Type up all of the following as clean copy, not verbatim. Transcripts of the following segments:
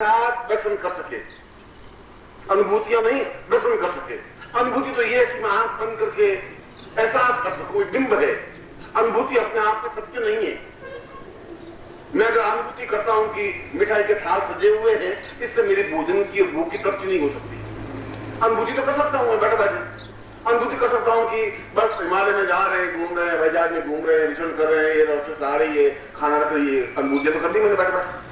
आप दर्शन कर सके, अनुभूतियां नहीं दर्शन कर सके। अनुभूति तो यह है कि मैं आंख बंद करके एहसास कर सकूं, बिंब है। अनुभूति अपने आप में सत्य नहीं है। मैं अगर अनुभूति करता हूं कि मिठाई के थाल सजे हुए हैं, इससे मेरी भोजन की और भूख की तृप्ति नहीं हो सकती। अनुभूति तो कर सकता हूं मैं बैठे बैठे, अनुभूति कर सकता हूं कि बस हिमालय में जा रहे हैं, घूम रहे हैं, वैजाज में घूम रहे हैं, विचरण कर रहे हैं, ये रोशनी आ रही है, खाना रख रही है। अनुभूति तो कर दी मैंने बैठे बैठे।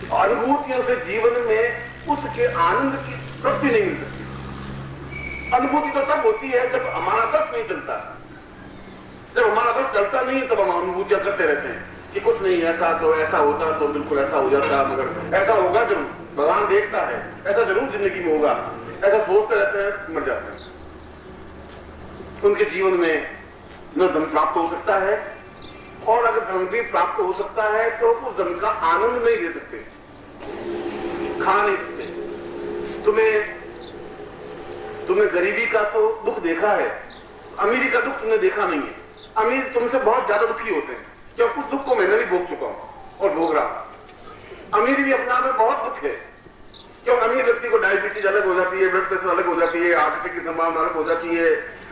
अनुभूतियों से जीवन में उसके आनंद की तृप्ति नहीं मिल सकती। अनुभूति तो तब होती है जब हमारा बस नहीं चलता। जब हमारा बस चलता नहीं तब हम अनुभूतियां करते रहते हैं कि कुछ नहीं, ऐसा तो ऐसा होता तो बिल्कुल ऐसा हो जाता, मगर ऐसा होगा जरूर, भगवान देखता है, ऐसा जरूर जिंदगी में होगा। ऐसा सोचते रहते हैं, मर जाते हैं। उनके जीवन में न धन प्राप्त हो सकता है, और अगर धन भी प्राप्त हो सकता है तो उस धन का आनंद नहीं ले सकते, खा नहीं सकते। तुमने गरीबी का तो दुख देखा है, अमीरी का दुख तुमने देखा नहीं है। अमीर तुमसे बहुत ज्यादा दुखी होते हैं, क्योंकि उस दुख को मैंने भी भोग चुका हूं और भोग रहा। अमीरी भी अपना में बहुत दुख है, क्योंकि अमीर व्यक्ति को डायबिटीज अलग हो जाती है, ब्लड प्रेशर अलग हो जाती है, हार्ट अटैक की संभावना अलग हो जाती है।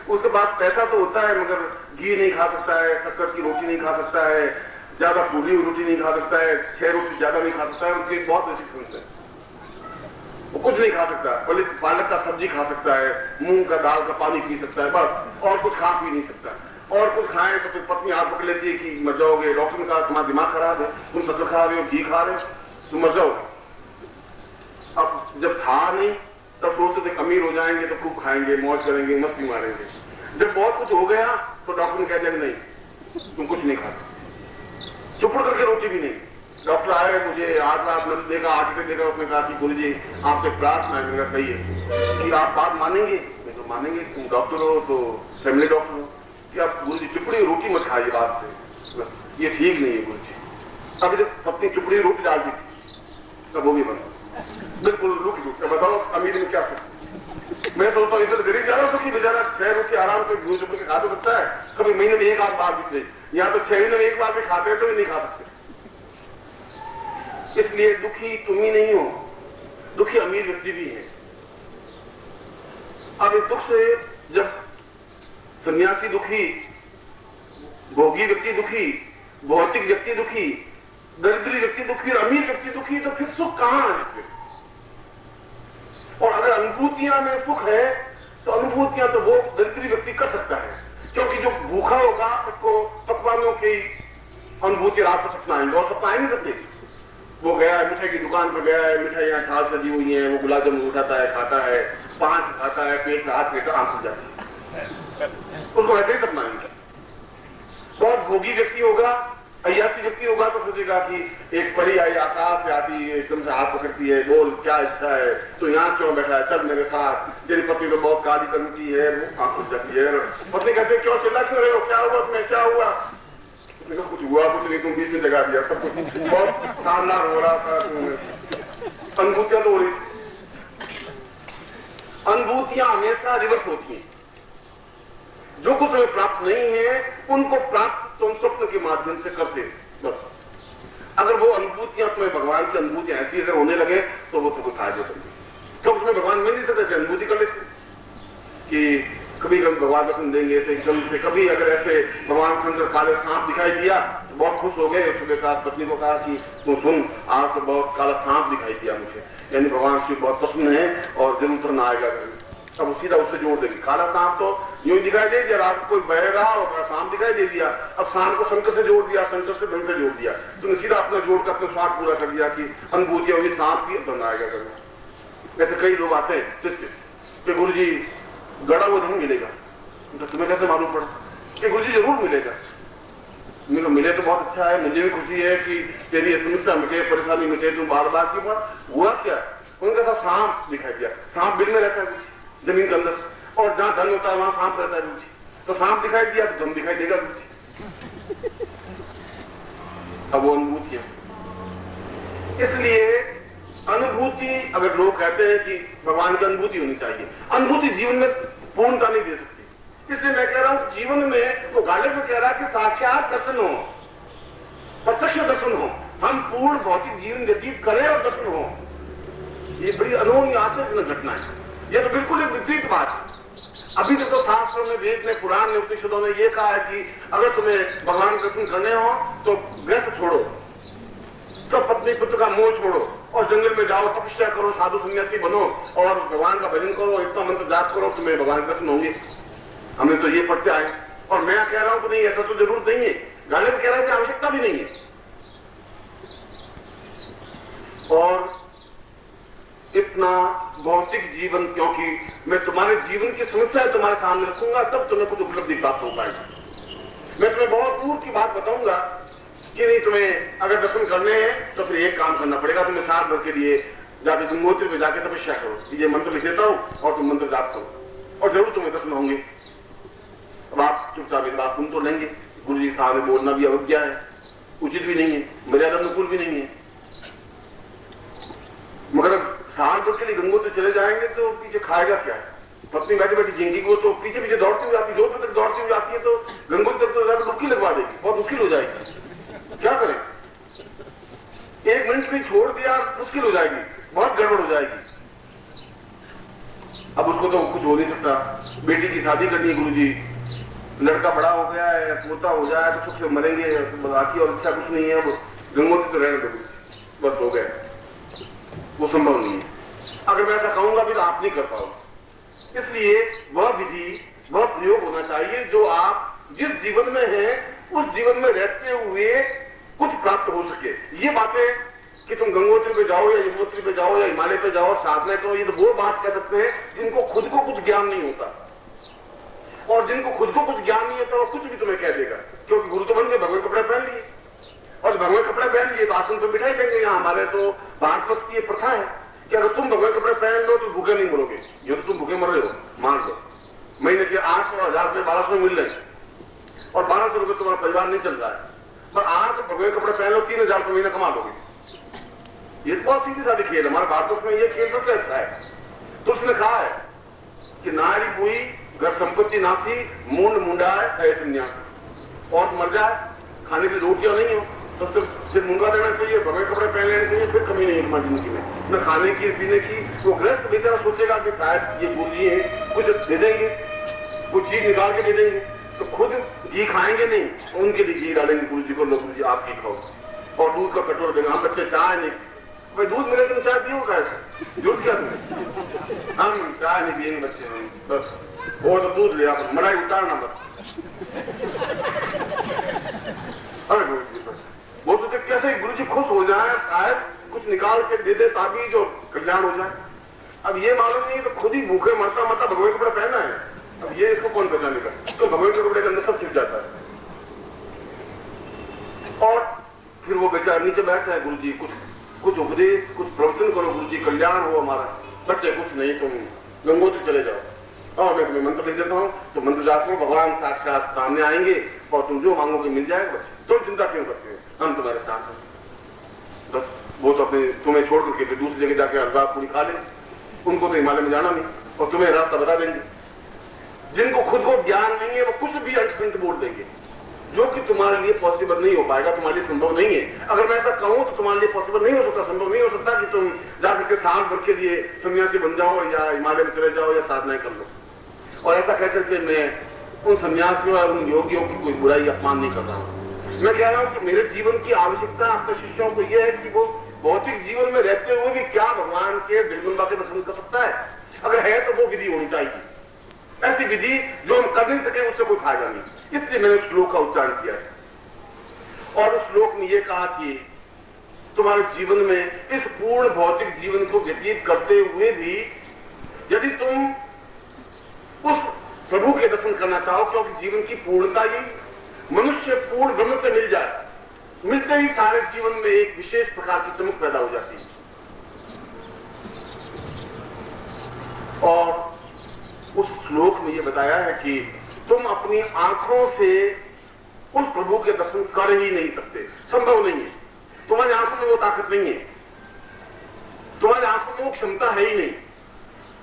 उसके पास पैसा तो होता है, मगर घी नहीं खा सकता है, शक्कर की रोटी नहीं खा सकता है, ज्यादा फूली हुई रोटी नहीं खा सकता है, 6 रोटी ज्यादा नहीं खा सकता है। उसकी बहुत रेस्ट्रिक्शंस है, वो कुछ नहीं खा सकता। पालक का सब्जी खा सकता है, मूंग का दाल का पानी पी सकता है, बस, और कुछ खा पी नहीं सकता। और कुछ खाए तो फिर पत्नी हाथ पकड़ लेती है कि मर जाओगे। डॉक्टर ने कहा तुम्हारा दिमाग खराब है, तुम शक्कर खा रहे हो, घी खा रहे हो, तुम मर जाओगे। अब जब था नहीं तब सोचते थे अमीर हो जाएंगे तो खूब खाएंगे, मौज करेंगे, मस्ती मारेंगे। जब बहुत कुछ हो गया तो डॉक्टर ने कह दिया कि नहीं, तुम कुछ नहीं खा सकते, चुपड़ करके रोटी भी नहीं। डॉक्टर आए, मुझे आज रात नजर देखा, आगे देखा, उसने कहा कि गुरुजी आपसे प्रार्थना है, कहिए कि आप बात मानेंगे। मैं तो मानेंगे, तुम डॉक्टर हो तो फैमिली डॉक्टर हो, कि आप गुरुजी चुपड़ी रोटी मत खाइए बात से, ये ठीक नहीं है गुरुजी। अभी जब पत्नी चुपड़ी रोटी डाल दी थी तब वो भी बंद, बिल्कुल रुक रुक। बताओ अमीर में क्या सकता। मैं सोचता हूँ इससे गरीब ज्यादा सुखी, बेचारा 6 रोटी आराम से घूम चुप के खा तो सकता है, कभी महीने में एक आध बार भी सही। यहाँ तो 6 महीने में एक बार भी खाते हैं तो भी नहीं खा सकते। इसलिए दुखी तुम ही नहीं हो, दुखी अमीर व्यक्ति भी है। अब इस दुख से जब सन्यासी दुखी, भोगी व्यक्ति दुखी, भौतिक व्यक्ति दुखी, दरिद्री व्यक्ति दुखी और अमीर व्यक्ति दुखी, तो फिर सुख कहां है फिर? और अगर अनुभूतियां में सुख है तो अनुभूतियां तो वो दरिद्री व्यक्ति कर सकता है, क्योंकि जो भूखा होगा उसको पकवानों की अनुभूति रात को सपना आएंगे, और सपना आ नहीं सकते। वो गया है मिठाई की दुकान पर, गया है, मिठाइयां थाल सजी हुई है, वो गुलाब जामुन उठाता है, खाता है, 5 खाता है, पेट में हाथ लेकर आंख खुल जाती है, उसको वैसे ही सपना आएंगे। बहुत भोगी व्यक्ति होगा, अय्यासी व्यक्ति होगा तो सोचेगा कि एक परी आई आकाश से आती है, एकदम से हाथ पकड़ती है, बोल क्या इच्छा है, तो यहाँ क्यों बैठा है, चल मेरे साथ। तेरी पत्नी तो बहुत काली करती है, वो आंख खुल जाती है। पत्नी कहते हैं क्यों चिल्ला क्यों रहे हो, क्या हुआ तुम्हें, क्या हुआ? कुछ हुआ कुछ नहीं, तुम बीच में जगा दिया, सब कुछ बहुत शानदार हो रहा था। अनुभूतियां तो हो रही, अनुभूतियां हमेशा रिवर्स होती हैं। जो कुछ तुम्हें प्राप्त नहीं है उनको प्राप्त तुम स्वप्न के माध्यम से करते बस। अगर वो अनुभूतियां तुम्हें, भगवान की अनुभूतियां ऐसी अगर होने लगे तो वो तुमको फायदे करेंगे, क्योंकि तुम्हें भगवान मिल नहीं सकते, अनुभूति कर लेते कि कभी कभी भगवान दर्शन देंगे तो एकदम से। कभी अगर ऐसे भगवान के अंदर काले सांप दिखाई दिया तो बहुत खुश हो गए। उसके साथ पत्नी को कहा कि तू सुन, आज तो बहुत काला सांप दिखाई दिया मुझे, यानी भगवान शिव बहुत पसंद है और जरूर तो ना आएगा। अब सीधा उससे जोड़ देगी, काला सांप तो यूं दिखाई दे दिया, रात को कोई बह रहा होगा, सांप दिखाई दे दिया, अब सांप को शंकर से जोड़ दिया, शंकर से धन से जोड़ दिया, तुमने सीधा अपना जोड़ कर अपना स्वार्थ पूरा कर दिया कि अनुभूतियां हुई, सांप की धन आएगा करना। ऐसे कई लोग आते हैं शिष्य कि गुरु जी गड़ा हुआ धन मिलेगा, तो तुम्हें कैसे मालूम पड़ा कि गुरु जी जरूर मिलेगा? मुझे मिले तो बहुत अच्छा है, मुझे भी खुशी है कि तेरी समस्या मिटे, परेशानी मिटे, तुम बार बार की बात। हुआ क्या? उनके साथ सांप दिखाई दिया, सांप बिल में रहता है जमीन के अंदर, और जहां धन होता है वहां सांप रहता है रुचि, तो सांप दिखाई दिया तो धन दिखाई देगा रुचि। अब वो अनुभूति है। इसलिए अनुभूति, अगर लोग कहते हैं कि भगवान की अनुभूति होनी चाहिए, अनुभूति जीवन में पूर्णता नहीं दे सकती। इसलिए मैं कह रहा हूं जीवन में वो गालिब को कह रहा है कि साक्षात दर्शन हो, प्रत्यक्ष दर्शन हो, हम पूर्ण भौतिक जीवन व्यतीत करें और दर्शन हो। ये बड़ी अनोखी आश्चर्यजनक घटना है। ये तो बिल्कुल एक विपरीत बात है। अभी तक तो शास्त्रों में, वेद में, पुराण में, उपनिषदों में ये कहा है कि अगर तुम्हें भगवान के दर्शन करने हो तो ग्रस्त छोड़ो, सब पत्नी पुत्र का मोह छोड़ो और जंगल में जाओ, तपस्या करो, साधु सन्यासी बनो और भगवान का भजन करो, इतना मंत्र जाप करो, तुम्हें भगवान के दर्शन होंगे। हमने तो ये पढ़ते आए और मैं कह रहा हूं कि नहीं, ऐसा तो जरूरत नहीं है। गालिब कह रहा है आवश्यकता भी नहीं है। और इतना भौतिक जीवन, क्योंकि मैं तुम्हारे जीवन की समस्या तुम्हारे सामने रखूंगा, तब तुम्हें कुछ उपलब्धि प्राप्त हो पाएगी। मैं तुम्हें बहुत दूर की बात बताऊंगा कि नहीं, तुम्हें अगर दर्शन करने हैं तो फिर एक काम करना पड़ेगा, तुम्हें साल भर के लिए जाके गंगोत्री में जाके तपस्या करो, ये मंत्र लिख देता हूं और तुम मंत्र जाप करो और जरूर तुम्हें दर्शन होंगे। अब आप चुपचाप एक बात सुन तो लेंगे, गुरु जी सामने बोलना भी अवज्ञा है, उचित भी नहीं है, मर्यादा अनुकूल भी नहीं है। मगर साल भर के लिए गंगोत्री चले जाएंगे तो पीछे खाएगा क्या है? पत्नी बैठी बैठी जिंदगी को तो पीछे पीछे दौड़ती हुई आती, जो तक दौड़ती हुई आती है तो गंगोत्री तक तो डुबकी लगवा देगी, बहुत मुश्किल हो जाएगी। क्या करें? एक मिनट भी छोड़ दिया मुश्किल हो जाएगी, बहुत गड़बड़ हो जाएगी। अब उसको तो कुछ हो नहीं सकता। बेटी की शादी करनी है गुरुजी, लड़का बड़ा हो गया है, पोता हो जाए तो सुख से मरेंगे, बाकी और अच्छा कुछ नहीं है। अब गंगोत्री तो रहने दो, बस हो गया, वो संभव नहीं है। अगर मैं ऐसा कहूंगा भी तो आप नहीं कर पाओगे। इसलिए वह विधि, वह प्रयोग होना चाहिए जो आप जिस जीवन में हैं उस जीवन में रहते हुए कुछ प्राप्त हो सके। ये बातें कि तुम गंगोत्री पे जाओ या यमुनोत्री पे जाओ या हिमालय पे जाओ, साधना करो, ये तो वो बात कह सकते हैं जिनको खुद को कुछ ज्ञान नहीं होता। और जिनको खुद को कुछ ज्ञान नहीं होता वो कुछ भी तुम्हें कह देगा, क्योंकि गुरु तो बन गए, भगवे कपड़े पहन लिए और भगवे कपड़े पहन लिए तो आसन पर बिठाई देंगे। यहाँ हमारे तो भारतवर्ष की प्रथा है कि अगर तुम भगवे कपड़े पहन लो तो भूखे नहीं मरोगे। ये तो तुम भूखे मर रहे हो, मान लो। महीने के 800, 1000 रुपये, 1200 मिल रहे हैं और 1200 रुपये तुम्हारा परिवार नहीं चल रहा है, पर आज तो भगवे कपड़े पहन लो, 3000 रुपये महीने कमा लोगे। ये बहुत सीधी साधी खेल, हमारे भारत में ये खेल सबसे अच्छा है। तो उसने कहा है कि नारी बुई घर संपत्ति नासी, मुंड मुंडाए है संन्यास। और मर जाए, खाने की रोटियां नहीं हो तो सिर्फ मुंगा देना चाहिए, भगवे कपड़े पहन लेने चाहिए, फिर कमी नहीं है तुम्हारी जिंदगी में, न खाने की पीने की। वो गृहस्थ बेचारा सोचेगा कि शायद ये गुरुजी है, कुछ दे देंगे, कुछ चीज निकाल के दे देंगे, तो खुद घी खाएंगे नहीं, उनके लिए घी डालेंगे गुरु जी को, लो गुरु जी आप घी खाओ, और दूध का कटोरा देंगे। हम बच्चे चाय नहीं, भाई दूध मिले तुम चाय पियो, कैसे दूध क्या तुम्हें, हम चाय नहीं पियेंगे बच्चे, हम बस और तो दूध ले आप, मलाई उतारना मत। अरे गुरु जी बस वो सोचे कैसे गुरु जी खुश हो जाए, शायद कुछ निकाल के दे दे ताकि जो कल्याण हो जाए। अब ये मालूम नहीं तो खुद ही भूखे मरता मरता भगवे कपड़ा पहना है। अब ये इसको कौन पहचानेगा? तो भगवे के कपड़े के अंदर सब छिप जाता है। और फिर वो बेचारा नीचे बैठता है, गुरु जी कुछ उपदेश, कुछ प्रवचन करो गुरु जी, कल्याण हो हमारा। बच्चे कुछ नहीं, तुम गंगोत्री चले जाओ और मैं तुम्हें मंत्र लिख देता हूँ, तो मंत्र जाप करो, भगवान साक्षात सामने आएंगे और तुम जो मांगोगे मिल जाएगा। बच्चे तुम चिंता क्यों करते हो, हम तुम्हारे साथ हैं। बस वो तो अपने तुम्हें छोड़ करके फिर दूसरी जगह जाके हलवा पूरी खा लेंगे, उनको तो हिमालय में जाना नहीं और तुम्हें रास्ता बता देंगे। जिनको खुद को ज्ञान नहीं है वो कुछ भी अंट बोल देंगे जो कि तुम्हारे लिए पॉसिबल नहीं हो पाएगा, तुम्हारे लिए संभव नहीं है। अगर मैं ऐसा कहूं तो तुम्हारे लिए पॉसिबल नहीं हो सकता, संभव नहीं हो सकता कि तुम जाकर के साल भर के लिए सन्यासी बन जाओ या हिमालय में चले जाओ या साधनाएं कर लो। और ऐसा कहकर के मैं उन सन्यासियों और उन योगियों की कोई बुराई अपमान नहीं कर रहा हूं। मैं कह रहा हूं कि मेरे जीवन की आवश्यकता अपने शिष्यों को यह है कि वो भौतिक जीवन में रहते हुए भी क्या भगवान के जगदम्बा के दर्शन कर सकता है। अगर है तो वो विधि होनी चाहिए, ऐसी विधि जो हम कर नहीं सके उससे कोई फायदा नहीं। इसलिए मैंने उस श्लोक का उच्चारण किया है और उस श्लोक में यह कहा कि तुम्हारे जीवन में इस पूर्ण भौतिक जीवन को व्यतीत करते हुए भी यदि तुम उस प्रभु के दर्शन करना चाहो, क्योंकि जीवन की पूर्णता ही मनुष्य पूर्ण ब्रह्म से मिल जाए, मिलते ही सारे जीवन में एक विशेष प्रकार की चमक पैदा हो जाती है। और उस श्लोक में यह बताया है कि तुम अपनी आंखों से उस प्रभु के दर्शन कर ही नहीं सकते, संभव नहीं है। तुम्हारी आंखों में वो ताकत नहीं है, तुम्हारी आंखों में वो क्षमता है ही नहीं।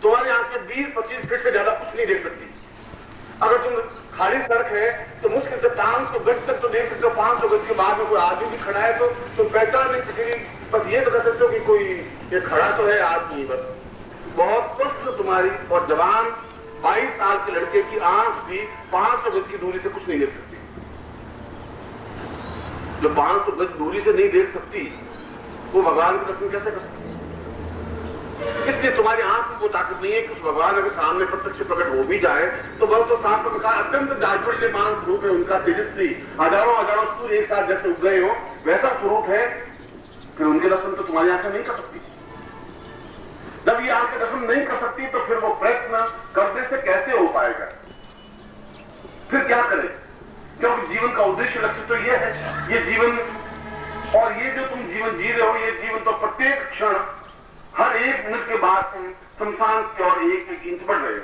तुम्हारी आंखें 20-25 फीट से ज्यादा कुछ नहीं देख सकती। अगर तुम खाली सड़क है तो मुश्किल से 500 गज तक तो देख सकते हो, 500 गज के बाद में कोई आदमी भी खड़ा है तो पहचान नहीं सकेगी। बस ये तो कह सकते हो कि कोई ये खड़ा तो है आदमी। बस बहुत स्वस्थ तुम्हारी और जवान 22 साल के लड़के की आंख भी 500 गज की दूरी से कुछ नहीं देख सकती। जो 500 गज दूरी से नहीं देख सकती वो भगवान के दर्शन कैसे कर सकती? इसलिए तुम्हारी आंख में वो ताकत नहीं है कि उस भगवान अगर सामने प्रत्यक्ष प्रकट हो भी जाए तो वह तो साफ प्रकार अत्यंत जाज्वल्यमान स्वरूप है उनका, तेजस्वी, हजारों हजारों सूर्य एक साथ जैसे उग गए हो वैसा स्वरूप है। फिर उनके दर्शन तो तुम्हारी आंखें नहीं कर सकती। जब ये आंखें दर्शन नहीं कर सकती तो फिर वो प्रयत्न करने से कैसे हो पाएगा? फिर क्या करें? क्योंकि जीवन का उद्देश्य लक्ष्य तो ये है, ये जीवन और ये जो तुम जीवन जी रहे हो ये जीवन तो प्रत्येक क्षण हर एक मिनट के बाद तुम शमशान की ओर एक एक इंच बढ़ रहे हो।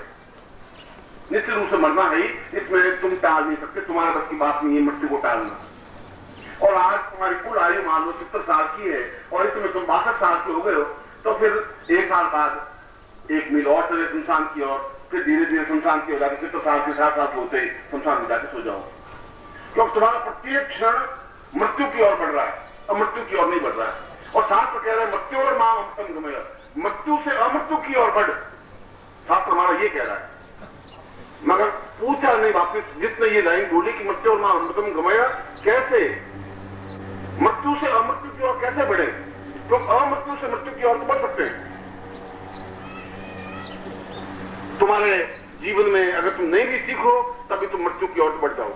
निश्चित रूप से मरना है, इसमें तुम टाल नहीं सकते, तुम्हारे बस की बात नहीं है मृत्यु को टालना। और आज तुम्हारी कुल आयु मान लो 70 साल की है और इसमें तुम 62 साल के हो गए हो, तो फिर 1 साल बाद 1 मील और चले शमशान की ओर, फिर धीरे धीरे शमशान की हो जाती 70 साल के 60 साल होते शमशान में जाके सो जाओ। क्योंकि तुम्हारा प्रत्येक क्षण मृत्यु की ओर बढ़ रहा है और मृत्यु की ओर नहीं बढ़ रहा है। और शास्त्र कह रहे हैं मृत्यु और मां अमृतम गमय, मृत्यु से अमृत्यु की ओर बढ़, शास्त्र हमारा ये कह रहा है। मगर पूछा नहीं वापिस जिसने ये लाइन बोली कि मृत्यु और मां अमृतम गमय, कैसे मृत्यु से अमृत्यु की ओर कैसे बढ़े? तो अमृत्यु से मृत्यु की ओर तो बढ़ सकते हैं। तुम्हारे जीवन में अगर तुम नहीं भी सीखो तभी तुम मृत्यु की ओर बढ़ जाओ,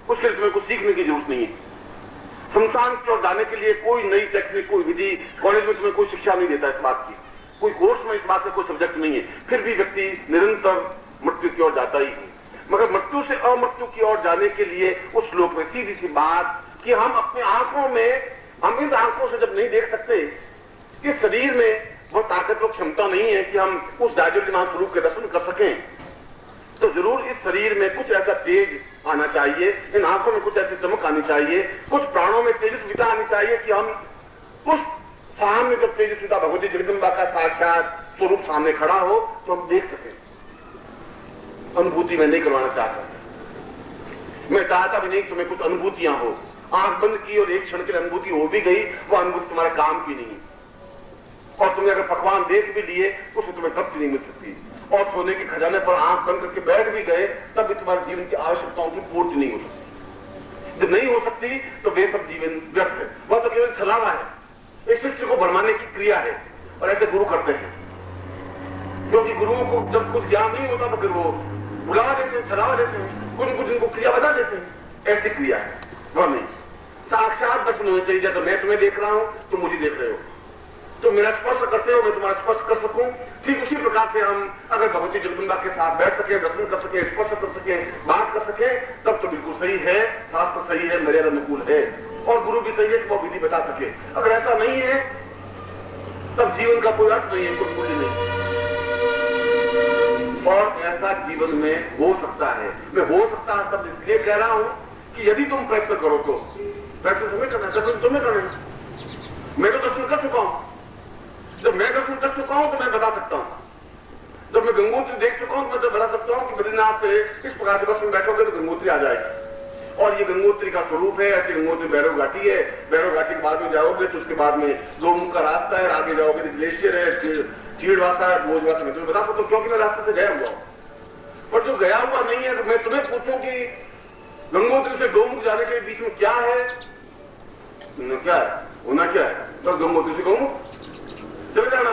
उसके लिए तुम्हें कुछ सीखने की जरूरत नहीं है। शमशान की ओर जाने के लिए कोई नई टेक्निक, कोई विधि कॉलेज में तुम्हें कोई शिक्षा नहीं देता इस बात की, कोई कोर्स में इस बात का कोई सब्जेक्ट नहीं है। फिर भी व्यक्ति निरंतर मृत्यु की ओर जाता ही है। मगर मृत्यु से अमृत्यु की ओर जाने के लिए उस श्लोक में सीधी सी बात कि हम अपनी आंखों में, हम इस आंखों से जब नहीं देख सकते, इस शरीर में वो ताकत, वो क्षमता नहीं है कि हम उस जाज्वल्यमान स्वरूप के दर्शन कर सकें, तो जरूर इस शरीर में कुछ ऐसा तेज आना चाहिए, इन आंखों में कुछ ऐसी चमक आनी चाहिए, कुछ प्राणों में तेजस्विता आनी चाहिए कि हम उस सामने जब तेजस्विता भगवती जगदम्बा का साक्षात स्वरूप सामने खड़ा हो तो हम देख सकें। अनुभूति में नहीं करवाना चाहता, मैं चाहता भी नहीं कि तुम्हें कुछ अनुभूतियां हो। आंख बंद की और एक क्षण की अनुभूति हो भी गई, वो अनुभूति तुम्हारे काम की नहीं, और तुमने अगर पकवान देख भी लिए उसमें तुम्हें तृप्ति नहीं मिल सकती, और सोने के खजाने पर आंख बंद करके बैठ भी गए तब भी तुम्हारे जीवन की आवश्यकताओं की पूर्ति नहीं हो सकती। जब नहीं हो सकती तो वे सब जीवन व्यर्थ है, वह तो केवल छलावा है, एक शिष्य को भरमाने की क्रिया है। और ऐसे गुरु करते हैं, क्योंकि गुरुओं को जब कुछ ज्ञान नहीं होता तो फिर वो बुला देते हैं, छलावा देते हैं, कुछ कुछ इनको क्रिया बता देते हैं, ऐसी क्रिया है। वह नहीं, साक्षात दर्शन होने चाहिए। जैसे मैं तुम्हें देख रहा हूं तुम मुझे देख रहे हो, तो मेरा स्पर्श करते हो, मैं तुम्हारा स्पर्श कर सकूं, ठीक उसी प्रकार से हम अगर भगवती जगदम्बा के साथ बैठ सके, दर्शन कर सके, स्पर्श कर सके, बात कर सके, तब तो बिल्कुल सही है, शास्त्र सही है, मेरे अनुकूल है, और गुरु भी सही है कि वो विधि बता सके। अगर ऐसा नहीं है तब जीवन का कोई अर्थ नहीं है, कोई मूल्य नहीं। और ऐसा जीवन में हो सकता है, मैं हो सकता है शब्द इसलिए कह रहा हूं कि यदि तुम प्रयत्न करो तो प्रयत्न तुम्हें करना, दर्शन तुम्हें करना। मैं तो दर्शन कर चुका हूं, जब मैं दर्शन कर चुका हूं तो मैं बता सकता हूं, जब मैं गंगोत्री देख चुका हूं तो मैं तो बता सकता हूं कि बद्रीनाथ से इस प्रकार से बस में बैठोगे तो गंगोत्री आ जाएगी, और ये गंगोत्री का स्वरूप है। ऐसी गंगोत्री भैरव घाटी है, भैरव घाटी के बाद में जाओगे तो उसके बाद में गोमुख का रास्ता है, आगे जाओगे तो ग्लेशियर है, चीड़वासा है, भोजवासा, मैं तुम्हें बता सकता हूँ क्योंकि मैं रास्ते से गया हुआ हूं। और जो गया हुआ नहीं है, मैं तुम्हें पूछूं कि गंगोत्री से गोमुख जाने के बीच में क्या है, क्या है, होना क्या है, तो गंगोत्री से गोमुख चले जाना।